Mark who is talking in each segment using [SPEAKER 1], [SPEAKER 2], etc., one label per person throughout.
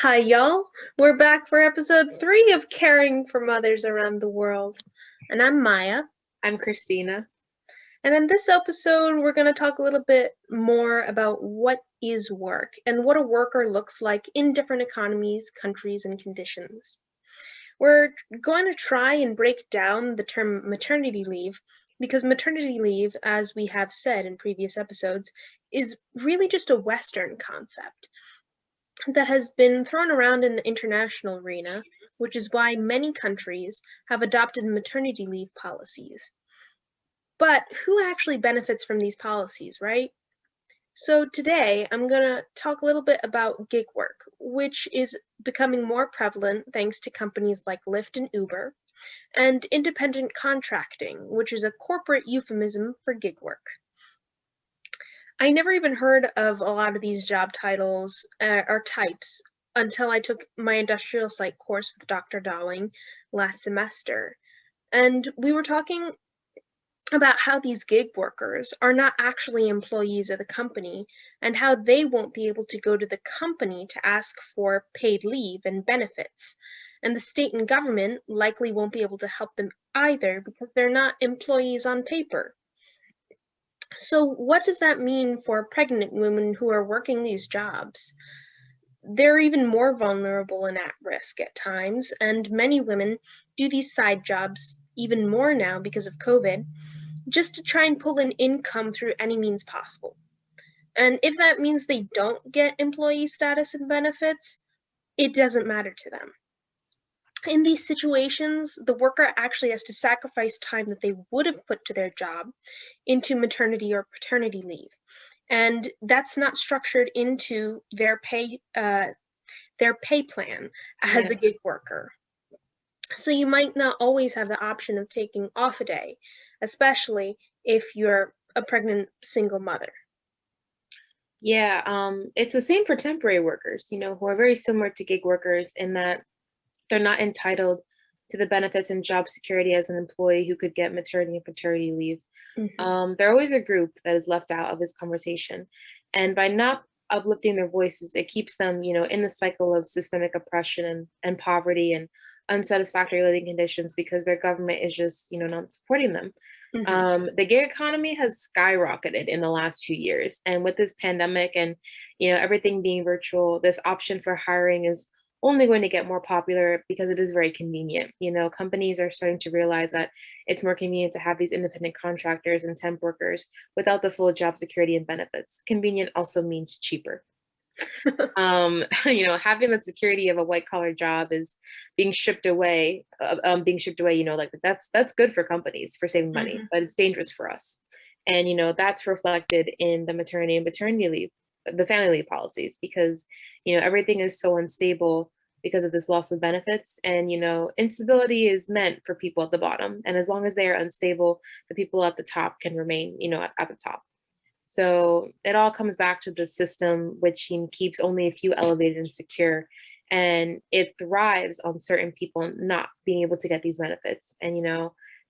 [SPEAKER 1] Hi, y'all. We're back for episode 3 of Caring for Mothers Around the World. And I'm Maya.
[SPEAKER 2] I'm Christina.
[SPEAKER 1] And in this episode, we're going to talk a little bit more about what is work and what a worker looks like in different economies, countries, and conditions. We're going to try and break down the term maternity leave because maternity leave, as we have said in previous episodes, is really just a Western concept that has been thrown around in the international arena, which is why many countries have adopted maternity leave policies. But who actually benefits from these policies, right? So today I'm going to talk a little bit about gig work, which is becoming more prevalent thanks to companies like Lyft and Uber, and independent contracting, which is a corporate euphemism for gig work. I never even heard of a lot of these job titles or types until I took my industrial psych course with Dr. Dowling last semester. And we were talking about how these gig workers are not actually employees of the company and how they won't be able to go to the company to ask for paid leave and benefits. And the state and government likely won't be able to help them either because they're not employees on paper. So, what does that mean for pregnant women who are working these jobs? They're even more vulnerable and at risk at times, and many women do these side jobs even more now because of COVID, just to try and pull in income through any means possible. And if that means they don't get employee status and benefits, it doesn't matter to them. In these situations, the worker actually has to sacrifice time that they would have put to their job into maternity or paternity leave. And that's not structured into their pay plan as a
[SPEAKER 2] Yeah.
[SPEAKER 1] gig worker. So you might not always have the option of taking off a day, especially if you're a pregnant single mother.
[SPEAKER 2] Yeah, it's the same for temporary workers, who are very similar to gig workers in that they're not entitled to the benefits and job security as an employee who could get maternity and paternity leave.
[SPEAKER 1] Mhm.
[SPEAKER 2] They're always a group that is left out of this conversation. And by not uplifting their voices, it keeps them, in the cycle of systemic oppression and poverty and unsatisfactory living conditions because their government is just, not supporting them.
[SPEAKER 1] Mhm.
[SPEAKER 2] The gig economy has skyrocketed in the last few years. And with this pandemic and, everything being virtual, this option for hiring is only going to get more popular because it is very convenient. Companies are starting to realize that it's more convenient to have these independent contractors and temp workers without the full job security and benefits. Convenient also means cheaper. Having the security of a white collar job is being shipped away, like that's good for companies for saving money,
[SPEAKER 1] Mhm.
[SPEAKER 2] but it's dangerous for us. And, that's reflected in the maternity and paternity leave, the family leave policies, because, everything is so unstable because of this loss of benefits. And, instability is meant for people at the bottom. And as long as they are unstable, the people at the top can remain, at the top. So it all comes back to the system, which keeps only a few elevated and secure. And it thrives on certain people not being able to get these benefits. And,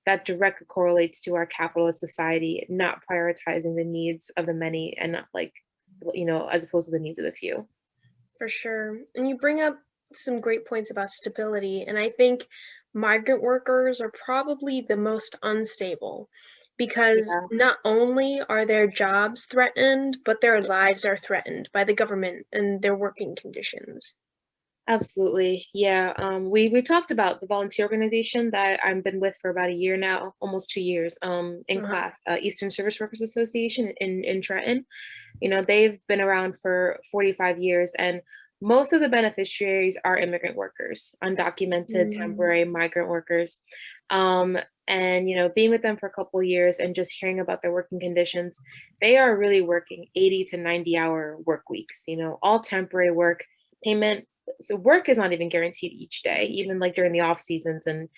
[SPEAKER 2] that directly correlates to our capitalist society not prioritizing the needs of the many and not like, as opposed to the needs of the few.
[SPEAKER 1] For sure. And you bring up some great points about stability. And I think migrant workers are probably the most unstable because
[SPEAKER 2] Yeah.
[SPEAKER 1] not only are their jobs threatened, but their lives are threatened by the government and their working conditions.
[SPEAKER 2] Absolutely. Yeah. We talked about the volunteer organization that I've been with for about a year now, almost 2 years, in
[SPEAKER 1] Uh-huh.
[SPEAKER 2] class, Eastern Service Workers Association in Trenton. They've been around for 45 years, and most of the beneficiaries are immigrant workers, undocumented,
[SPEAKER 1] Mm.
[SPEAKER 2] temporary migrant workers. Um, and, being with them for a couple of years and just hearing about their working conditions, they are really working 80 to 90-hour work weeks, all temporary work, payment. So work is not even guaranteed each day, even like during the off seasons. And,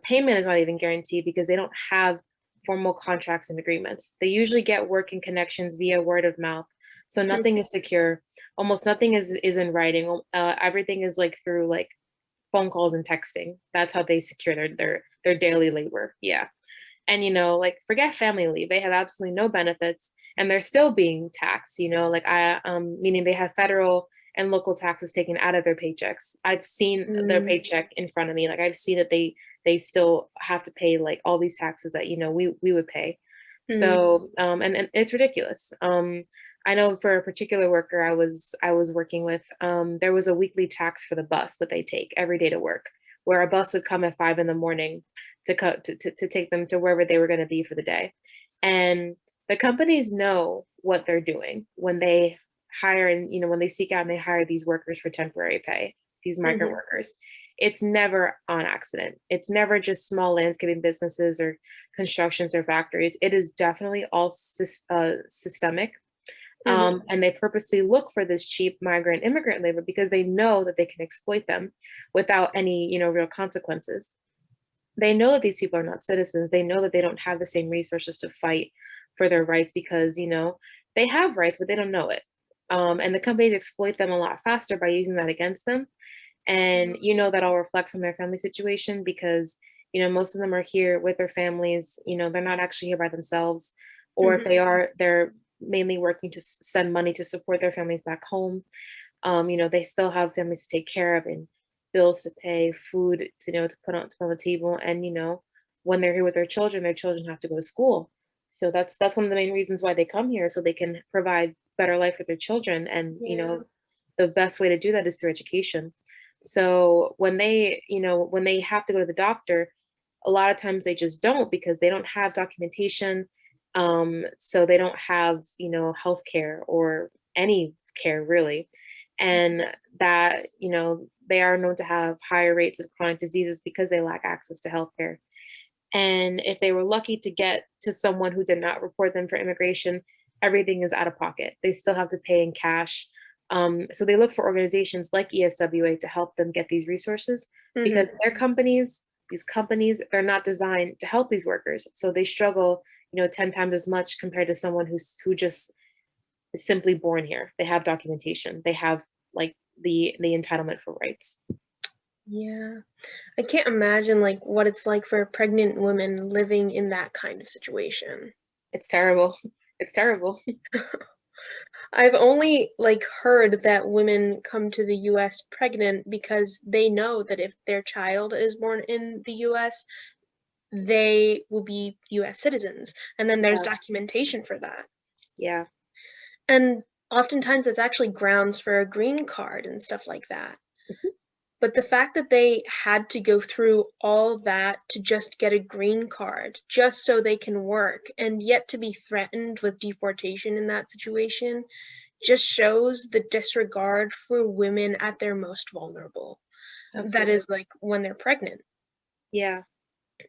[SPEAKER 2] payment is not even guaranteed because they don't have formal contracts and agreements. They usually get work and connections via word of mouth. So nothing is secure. Almost nothing is in writing. Everything is like through like phone calls and texting. That's how they secure their daily labor. Yeah. And like forget family leave. They have absolutely no benefits and they're still being taxed, like I meaning they have federal and local taxes taken out of their paychecks. I've seen their
[SPEAKER 1] Mm,
[SPEAKER 2] paycheck in front of me. Like I've seen that they still have to pay like all these taxes that we would pay.
[SPEAKER 1] mm,
[SPEAKER 2] So and it's ridiculous. I know for a particular worker I was working with, there was a weekly tax for the bus that they take every day to work, where a bus would come at 5 in the morning to take them to wherever they were going to be for the day. And the companies know what they're doing when they hire and when they seek out and they hire these workers for temporary pay, these migrant
[SPEAKER 1] mhm.
[SPEAKER 2] workers. It's never on accident. It's never just small landscaping businesses or constructions or factories. It is definitely all systemic.
[SPEAKER 1] Mhm.
[SPEAKER 2] And they purposely look for this cheap migrant immigrant labor because they know that they can exploit them without any real consequences. They know that these people are not citizens. They know that they don't have the same resources to fight for their rights because they have rights, but they don't know it. And the companies exploit them a lot faster by using that against them. And that all reflects on their family situation because most of them are here with their families. They're not actually here by themselves, or if
[SPEAKER 1] Mhm.
[SPEAKER 2] they are, they're mainly working to send money to support their families back home. They still have families to take care of and bills to pay, food to put on the table. And when they're here with their children have to go to school. So that's one of the main reasons why they come here, so they can provide better life for their children. And
[SPEAKER 1] Yeah.
[SPEAKER 2] the best way to do that is through education. So when they have to go to the doctor, a lot of times they just don't because they don't have documentation. So they don't have health care or any care really. And that they are known to have higher rates of chronic diseases because they lack access to healthcare. And if they were lucky to get to someone who did not report them for immigration, everything is out of pocket. They still have to pay in cash. So they look for organizations like ESWA to help them get these resources
[SPEAKER 1] Mhm.
[SPEAKER 2] because these companies, they're not designed to help these workers. So they struggle, 10 times as much compared to someone who just is simply born here. They have documentation. They have like the entitlement for rights.
[SPEAKER 1] Yeah. I can't imagine like what it's like for a pregnant woman living in that kind of situation.
[SPEAKER 2] It's terrible. It's terrible.
[SPEAKER 1] I've only like heard that women come to the US pregnant because they know that if their child is born in the US, they will be US citizens. And then there's
[SPEAKER 2] Yeah.
[SPEAKER 1] documentation for that.
[SPEAKER 2] Yeah.
[SPEAKER 1] And oftentimes it's actually grounds for a green card and stuff like that.
[SPEAKER 2] Mhm.
[SPEAKER 1] But the fact that they had to go through all that to just get a green card, just so they can work, and yet to be threatened with deportation in that situation, just shows the disregard for women at their most vulnerable. That
[SPEAKER 2] Absolutely.
[SPEAKER 1] is, like, when they're pregnant.
[SPEAKER 2] Yeah.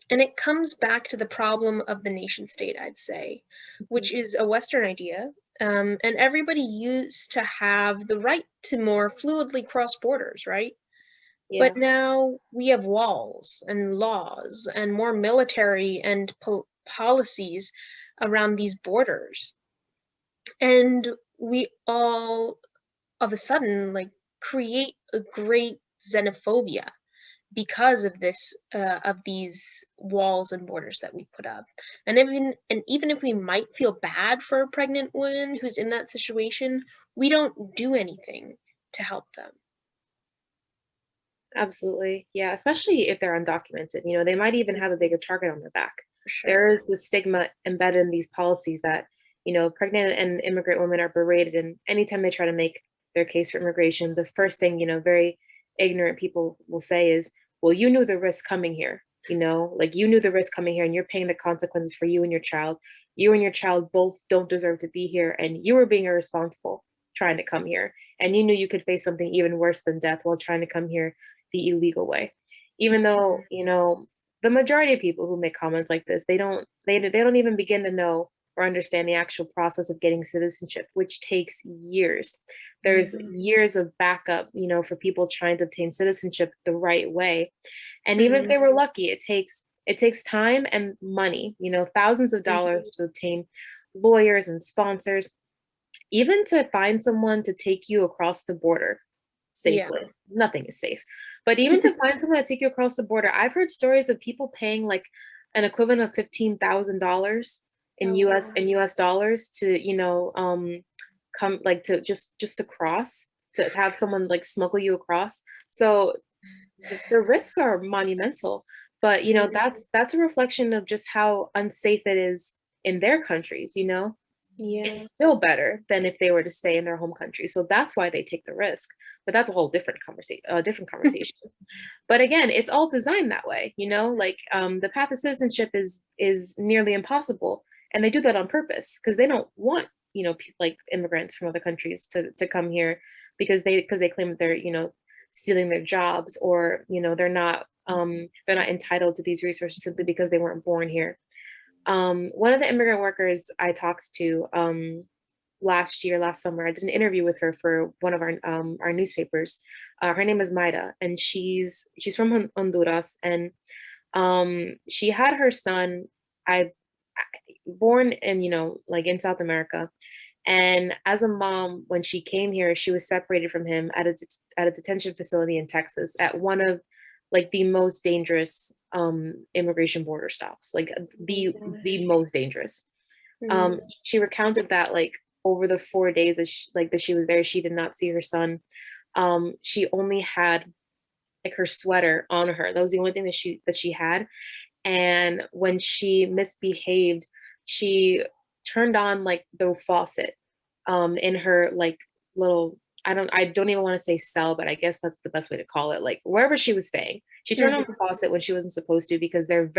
[SPEAKER 1] And it comes back to the problem of the nation state, I'd say,
[SPEAKER 2] Mhm.
[SPEAKER 1] which is a Western idea. And everybody used to have the right to more fluidly cross borders, right? But
[SPEAKER 2] Yeah.
[SPEAKER 1] now we have walls and laws and more military and policies around these borders. And we all of a sudden like create a great xenophobia because of this of these walls and borders that we put up. And even if we might feel bad for a pregnant woman who's in that situation, we don't do anything to help them.
[SPEAKER 2] Absolutely. Yeah, especially if they're undocumented. They might even
[SPEAKER 1] Mm,
[SPEAKER 2] have a bigger target on their back.
[SPEAKER 1] for sure.
[SPEAKER 2] There is the stigma embedded in these policies that, pregnant and immigrant women are berated. And anytime they try to make their case for immigration, the first thing, very ignorant people will say is, well, you knew the risk coming here. Like you knew the risk coming here and you're paying the consequences for you and your child. You and your child both don't deserve to be here. And you were being irresponsible trying to come here. And you knew you could face something even worse than death while trying to come here the illegal way. Even though, the majority of people who make comments like this, they don't even begin to know or understand the actual process of getting citizenship, which takes years. There's
[SPEAKER 1] Yeah.
[SPEAKER 2] years of backup, for people trying to obtain citizenship the right way. And even if
[SPEAKER 1] Mhm.
[SPEAKER 2] they were lucky, it takes time and money, thousands of
[SPEAKER 1] Mhm.
[SPEAKER 2] dollars to obtain lawyers and sponsors, even to find someone to take you across the border
[SPEAKER 1] Yeah.
[SPEAKER 2] safely. Nothing is safe. But even to find someone to take you across the border, I've heard stories of people paying like an equivalent of $15,000 in
[SPEAKER 1] Oh,
[SPEAKER 2] US
[SPEAKER 1] wow.
[SPEAKER 2] in US dollars to, come like to just to cross to have someone like smuggle you across. So the risks are monumental, but you know,
[SPEAKER 1] Mm,
[SPEAKER 2] that's a reflection of just how unsafe it is in their countries, you know. It's
[SPEAKER 1] yeah.
[SPEAKER 2] still better than if they were to stay in their home country. So that's why they take the risk. But that's a whole different conversation. But again, it's all designed that way, you know, like the path of citizenship is nearly impossible. And they do that on purpose because they don't want, you know, like immigrants from other countries to come here because they claim that they're, you know, stealing their jobs, or, you know, they're not entitled to these resources simply because they weren't born here. One of the immigrant workers I talked to last summer, I did an interview with her for one of our newspapers. Her name is Maida, and she's from Honduras, and she had her son. Born in, you know, like in South America, and as a mom, when she came here, she was separated from him at a detention facility in Texas at one of like the most dangerous immigration border stops, like
[SPEAKER 1] Oh
[SPEAKER 2] the
[SPEAKER 1] gosh.
[SPEAKER 2] most dangerous.
[SPEAKER 1] Mm,
[SPEAKER 2] She recounted that like over the 4 days that she was there, she did not see her son. She only had like her sweater on her. That was the only thing that she had. And when she misbehaved, she turned on like the faucet in her like little, I don't even want to say cell, but I guess that's the best way to call it, like wherever she was staying. She turned on the
[SPEAKER 1] mhm.
[SPEAKER 2] faucet when she wasn't supposed to, because they're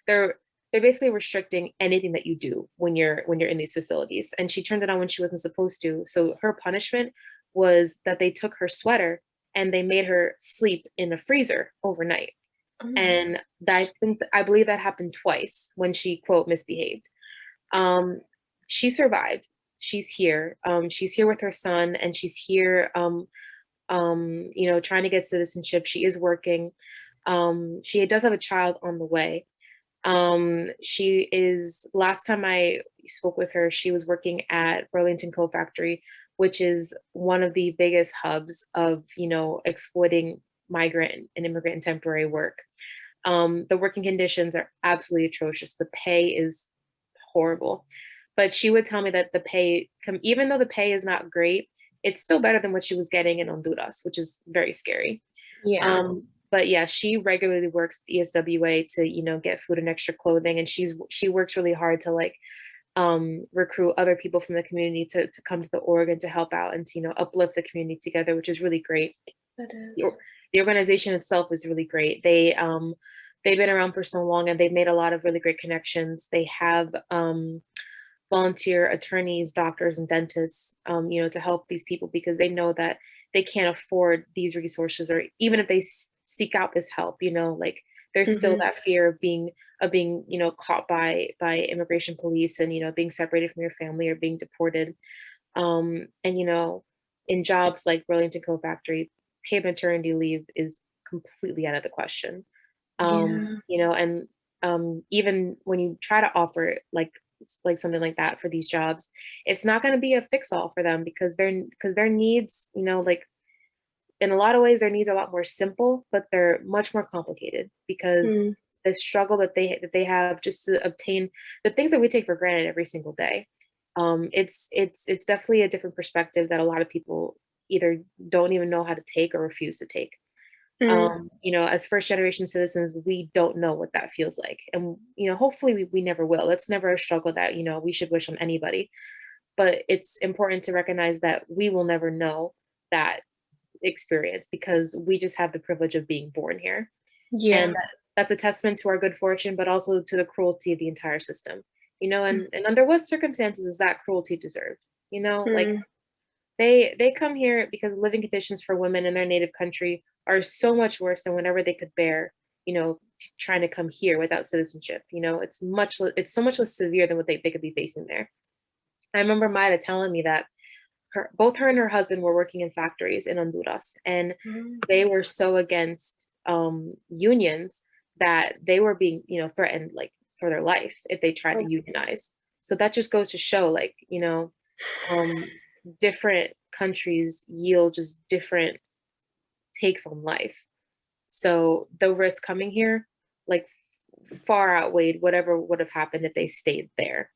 [SPEAKER 2] they're basically restricting anything that you do when you're in these facilities. And she turned it on when she wasn't supposed to. So her punishment was that they took her sweater and they made her sleep in a freezer overnight.
[SPEAKER 1] Oh my
[SPEAKER 2] And that, I believe that happened twice when she quote misbehaved. Um, she survived. She's here. She's here with her son, and she's here. You know, trying to get citizenship. She is working. She does have a child on the way. She is. Last time I spoke with her, she was working at Burlington Coat Factory, which is one of the biggest hubs of, you know, exploiting migrant and immigrant and temporary work. The working conditions are absolutely atrocious. The pay is horrible. But she would tell me that even though the pay is not great, it's still better than what she was getting in Honduras, which is very scary.
[SPEAKER 1] yeah.
[SPEAKER 2] But yeah, she regularly works at ESWA to, you know, get food and extra clothing, and she works really hard to like recruit other people from the community to come to the org and to help out and to, you know, uplift the community together, which is really great.
[SPEAKER 1] That
[SPEAKER 2] the,
[SPEAKER 1] is.
[SPEAKER 2] the organization itself is really great. They've been around for so long, and they've made a lot of really great connections. They have volunteer attorneys, doctors, and dentists, you know, to help these people because they know that they can't afford these resources, or even if they seek out this help, you know, like there's still
[SPEAKER 1] Hmm.
[SPEAKER 2] that fear of being, you know, caught by immigration police, and, you know, being separated from your family or being deported. And you know, in jobs like Burlington Coat Factory, paid maternity leave is completely out of the question.
[SPEAKER 1] Yeah.
[SPEAKER 2] You know, and even when you try to offer it, like something like that for these jobs, it's not going to be a fix all for them because their needs, you know, like in a lot of ways their needs are a lot more simple, but they're much more complicated because
[SPEAKER 1] Mm,
[SPEAKER 2] the struggle that they have just to obtain the things that we take for granted every single day. It's definitely a different perspective that a lot of people either don't even know how to take or refuse to take.
[SPEAKER 1] mm,
[SPEAKER 2] You know, as first generation citizens, we don't know what that feels like. And, you know, hopefully we never will. That's never a struggle that, you know, we should wish on anybody. But it's important to recognize that we will never know that experience because we just have the privilege of being born here. And
[SPEAKER 1] yeah.
[SPEAKER 2] that's a testament to our good fortune, but also to the cruelty of the entire system. You know,
[SPEAKER 1] Mm,
[SPEAKER 2] and under what circumstances is that cruelty deserved? You know, like
[SPEAKER 1] mm,
[SPEAKER 2] they come here because living conditions for women in their native country are so much worse than whatever they could bear, you know, trying to come here without citizenship. You know, it's so much less severe than what they could be facing there. I remember Maida telling me that both her and her husband were working in factories in Honduras, and
[SPEAKER 1] mm.
[SPEAKER 2] they were so against unions that they were being, you know, threatened like for their life if they tried to
[SPEAKER 1] Oh,
[SPEAKER 2] unionize. So that just goes to show, like, you know, um, different countries yield just different takes on life. So the risk coming here, like, far outweighed whatever would have happened if they stayed there.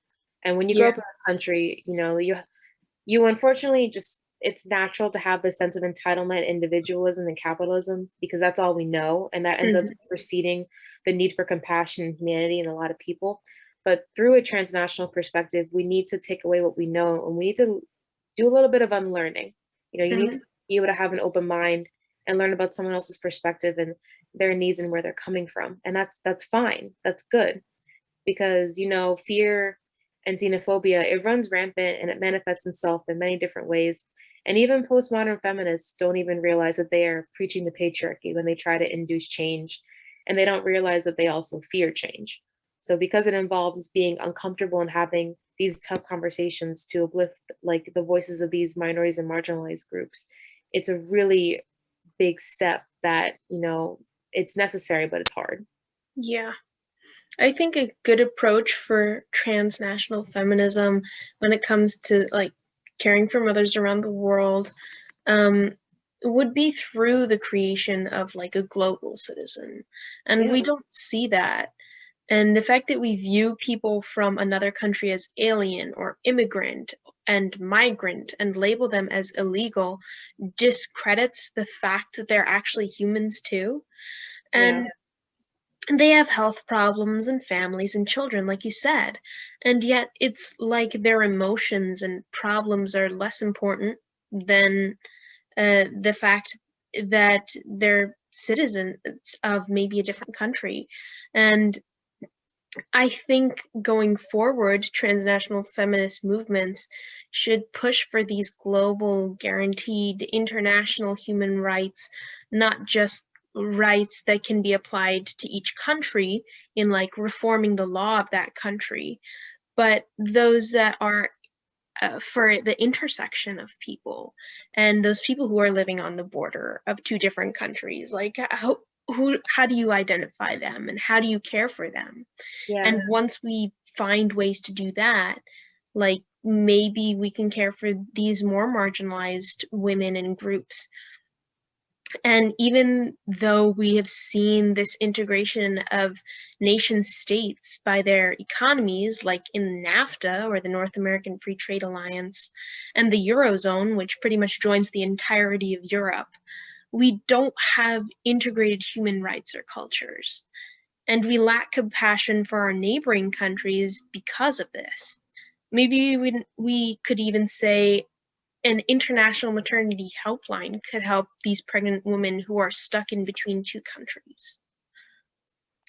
[SPEAKER 2] And when you grow
[SPEAKER 1] yeah.
[SPEAKER 2] up in this country, you know, you unfortunately just it's natural to have this sense of entitlement, individualism, and capitalism because that's all we know, and that ends up
[SPEAKER 1] Mhm.
[SPEAKER 2] superseding the need for compassion and humanity in a lot of people. But through a transnational perspective, we need to take away what we know, and we need to do a little bit of unlearning. You need to
[SPEAKER 1] Mhm.
[SPEAKER 2] be able to have an open mind and learn about someone else's perspective and their needs and where they're coming from, and that's fine. That's good because fear and xenophobia, it runs rampant and it manifests itself in many different ways. And even postmodern feminists don't even realize that they are preaching the patriarchy when they try to induce change, and they don't realize that they also fear change. So because it involves being uncomfortable and having these tough conversations to uplift like the voices of these minorities and marginalized groups, it's a really big step that it's necessary, but it's hard.
[SPEAKER 1] Yeah. I think a good approach for transnational feminism when it comes to like caring for mothers around the world um, would be through the creation of like a global citizen. And we
[SPEAKER 2] Yeah.
[SPEAKER 1] don't see that. And the fact that we view people from another country as alien or immigrant and migrant and label them as illegal discredits the fact that they're actually humans too.
[SPEAKER 2] Yeah.
[SPEAKER 1] And they have health problems and families and children, like you said. And yet it's like their emotions and problems are less important than the fact that they're citizens of maybe a different country. And I think going forward, transnational feminist movements should push for these global, guaranteed international human rights, not just rights that can be applied to each country in like reforming the law of that country, but those that are for the intersection of people and those people who are living on the border of two different countries. Like, how do you identify them and how do you care for them?
[SPEAKER 2] Yeah.
[SPEAKER 1] And once we find ways to do that, like maybe we can care for these more marginalized women and groups. And even though we have seen this integration of nation states by their economies, like in NAFTA or the North American Free Trade Alliance, and the Eurozone, which pretty much joins the entirety of Europe, we don't have integrated human rights or cultures. And we lack compassion for our neighboring countries because of this. Maybe we could even say an international maternity helpline could help these pregnant women who are stuck in between two countries.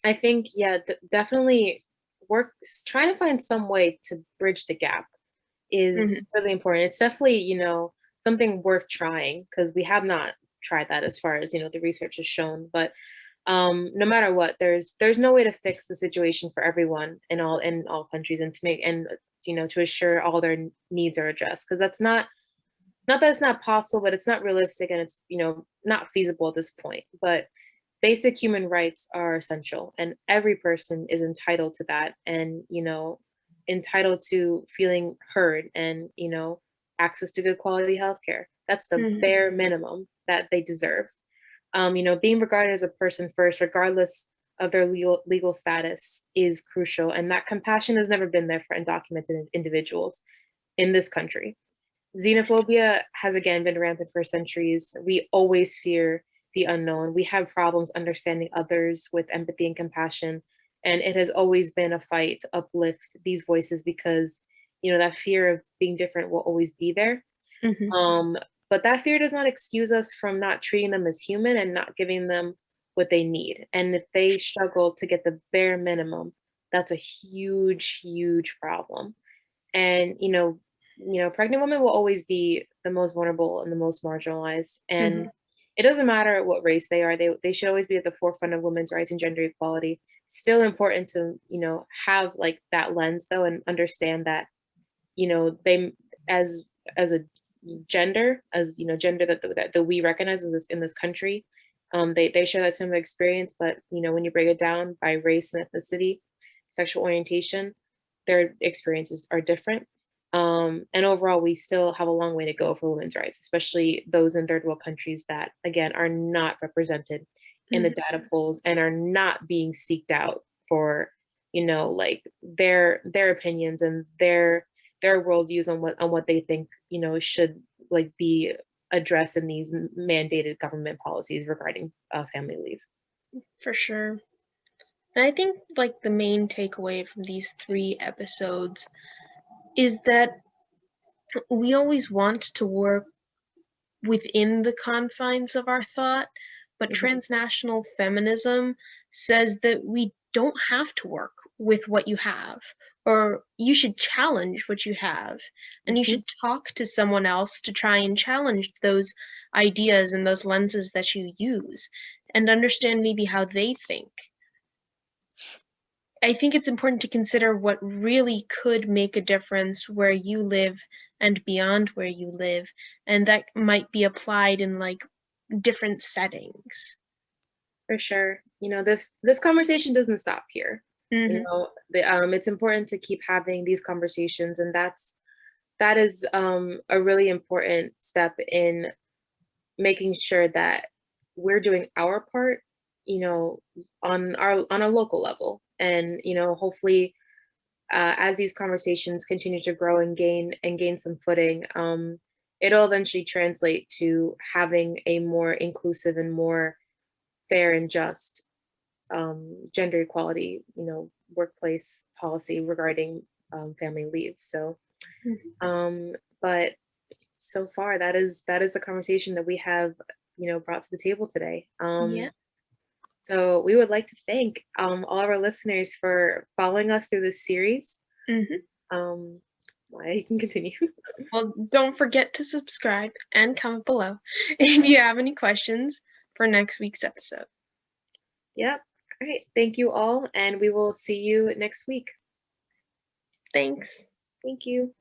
[SPEAKER 2] I think, yeah, definitely work trying to find some way to bridge the gap is
[SPEAKER 1] Hmm.
[SPEAKER 2] really important. It's definitely, something worth trying because we have not tried that as far as, the research has shown. But no matter what, there's no way to fix the situation for everyone in all countries and to make and to assure all their needs are addressed because that's not that it's not possible, but it's not realistic and it's not feasible at this point. But basic human rights are essential and every person is entitled to that and entitled to feeling heard and access to good quality healthcare. That's the
[SPEAKER 1] Hmm.
[SPEAKER 2] bare minimum that they deserve. Being regarded as a person first regardless of their legal status is crucial, and that compassion has never been there for undocumented individuals in this country. Xenophobia has again been rampant for centuries. We always fear the unknown. We have problems understanding others with empathy and compassion. And it has always been a fight to uplift these voices because, that fear of being different will always be there.
[SPEAKER 1] Hmm.
[SPEAKER 2] Um, but that fear does not excuse us from not treating them as human and not giving them what they need. And if they struggle to get the bare minimum, that's a huge, huge problem. And pregnant women will always be the most vulnerable and the most marginalized, and
[SPEAKER 1] Hmm.
[SPEAKER 2] it doesn't matter what race they are, they should always be at the forefront of women's rights and gender equality. Still important to have like that lens though and understand that they as as a gender as gender that we recognize in this country, they share that similar experience, but when you break it down by race and ethnicity, sexual orientation, their experiences are different. And overall, we still have a long way to go for women's rights, especially those in third world countries that, again, are not represented in the
[SPEAKER 1] Hmm.
[SPEAKER 2] data polls and are not being seeked out for, like their opinions and their worldviews on what they think, should like be addressed in these mandated government policies regarding family leave.
[SPEAKER 1] For sure. And I think like the main takeaway from these 3 episodes is that we always want to work within the confines of our thought, but
[SPEAKER 2] Hmm.
[SPEAKER 1] transnational feminism says that we don't have to work with what you have, or you should challenge what you have, and you
[SPEAKER 2] Hmm.
[SPEAKER 1] should talk to someone else to try and challenge those ideas and those lenses that you use and understand maybe how they think. I think it's important to consider what really could make a difference where you live and beyond where you live, and that might be applied in like different settings.
[SPEAKER 2] For sure. This conversation doesn't stop here.
[SPEAKER 1] Mhm.
[SPEAKER 2] It's important to keep having these conversations, and that is a really important step in making sure that we're doing our part, on a local level. And hopefully, as these conversations continue to grow and gain some footing, it'll eventually translate to having a more inclusive and more fair and just gender equality, workplace policy regarding family leave. So,
[SPEAKER 1] Mhm.
[SPEAKER 2] um, but so far that is the conversation that we have, brought to the table today.
[SPEAKER 1] Yeah.
[SPEAKER 2] So we would like to thank all of our listeners for following us through this series.
[SPEAKER 1] Mhm.
[SPEAKER 2] Um, Maya, you can continue.
[SPEAKER 1] Well, don't forget to subscribe and comment below if you have any questions for next week's episode.
[SPEAKER 2] Yep. All right. Thank you all, and we will see you next week.
[SPEAKER 1] Thanks.
[SPEAKER 2] Thank you.